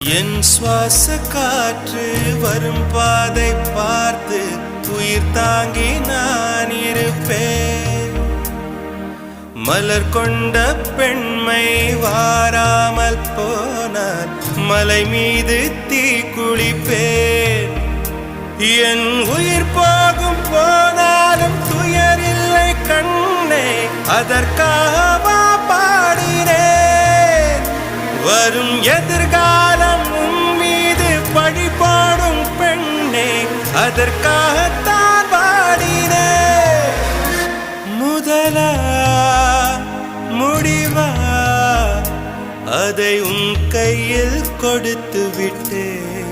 என் சுவாச காற்று வரும் பாதை பார்த்து உயிர் தாங்கி நான் இருப்பேன். மலர் கொண்ட பெண்மை வாராமல் போனால் மலை மீது தீ குளிப்பேன். என் உயிர் போகும் போனாலும் துயரில்லை கண்ணே, அதற்காகவா பாடினேன். வரும் எதிர்காலம் உன் மீது பழி போடும் பெண்ணே, அதற்காகத்தான் பாடினேன். முதலா முடிவா அதை உன் கையில் கொடுத்து விட்டேன்.